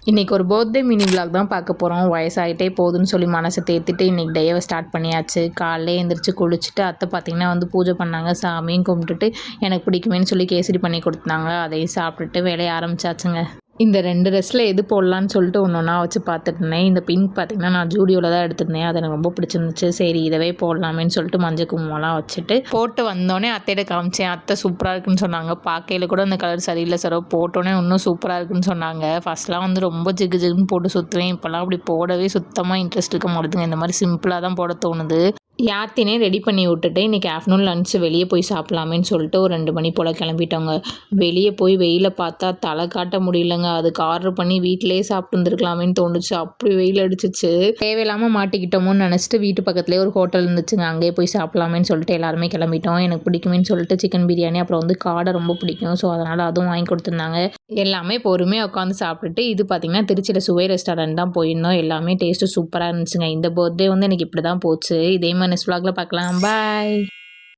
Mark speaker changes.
Speaker 1: இன்றைக்கி ஒரு birthday mini vlog தான் பார்க்க போகிறோம். வயசாகிட்டே போகுதுன்னு சொல்லி மனசை தேர்த்திட்டு இன்றைக்கி டேவை ஸ்டார்ட் பண்ணியாச்சு. காலையிலே எழுந்திரிச்சு குளிச்சுட்டு அத்தை பார்த்திங்கன்னா வந்து பூஜை பண்ணாங்க. சாமியும் கும்பிட்டுட்டு எனக்கு பிடிக்குமேன்னு சொல்லி கேசரி பண்ணி கொடுத்தாங்க. அதையும் சாப்பிட்டுட்டு வேலையை ஆரம்பிச்சாச்சுங்க. இந்த 2 ட்ரெஸ்ஸில் எது போடலான்னு சொல்லிட்டு ஒன்று ஒன்றா வச்சு பார்த்துட்டுருந்தேன். இந்த பிங்க் பார்த்திங்கன்னா நான் ஜூடியோவில் தான் எடுத்திருந்தேன். அது எனக்கு ரொம்ப பிடிச்சிருந்துச்சு. சரி இதவே போடலாமேன்னு சொல்லிட்டு மஞ்சள் குங்குமம்லாம் வச்சுட்டு போட்டு வந்தோடனே அத்தையிட்ட காமிச்சேன். அத்தை சூப்பராக இருக்குன்னு சொன்னாங்க. பார்க்கையில் கூட அந்த கலர் சரியில்லை சார், போட்டோன்னே இன்னும் சூப்பராக இருக்குன்னு சொன்னாங்க. ஃபஸ்ட்லாம் வந்து ரொம்ப ஜிகு ஜிகுன்னு போட்டு சுற்றுவேன். இப்போல்லாம் அப்படி போடவே சுத்தமாக இன்ட்ரெஸ்ட் இருக்க மாட்டேதுங்க. இந்த மாதிரி சிம்பிளாக தான் போட தோணுது. யாத்தினே ரெடி பண்ணி விட்டுட்டு இன்றைக்கி ஆஃப்டர்நூன் லன்ச்சு வெளியே போய் சாப்பிட்லாமேன்னு சொல்லிட்டு ஒரு 2 மணி போல் கிளம்பிட்டோங்க. வெளியே போய் வெயிலை பார்த்தா தலை காட்ட முடியலங்க. அதுக்கு ஆர்டர் பண்ணி வீட்டிலேயே சாப்பிட்டு வந்துருக்கலாமேன்னு தோணுச்சு. அப்படி வெயில் அடிச்சிச்சு. தேவையில்லாமல் மாட்டிக்கிட்டோமோன்னு நினச்சிட்டு வீட்டு பக்கத்துலேயே ஒரு ஹோட்டல் இருந்துச்சுங்க. அங்கேயே போய் சாப்பிட்லாமேன்னு சொல்லிட்டு எல்லாருமே கிளம்பிட்டோம். எனக்கு பிடிக்குமேன்னு சொல்லிட்டு சிக்கன் பிரியாணி, அப்புறம் வந்து காடை ரொம்ப பிடிக்கும். ஸோ அதனால் அதுவும் வாங்கி கொடுத்துருந்தாங்க. எல்லாமே பொறுமையாக உட்காந்து சாப்பிட்டுட்டு இது பார்த்திங்கன்னா திருச்சியில் சுவை ரெஸ்டாரண்ட் தான் போயிருந்தோம். எல்லாமே டேஸ்ட்டு சூப்பராக இருந்துச்சுங்க. இந்த பர்த்டே வந்து எனக்கு இப்படி தான் போச்சு. இதே மாதிரி நெக்ஸ்ட் vlogல பார்க்கலாம். பாய்.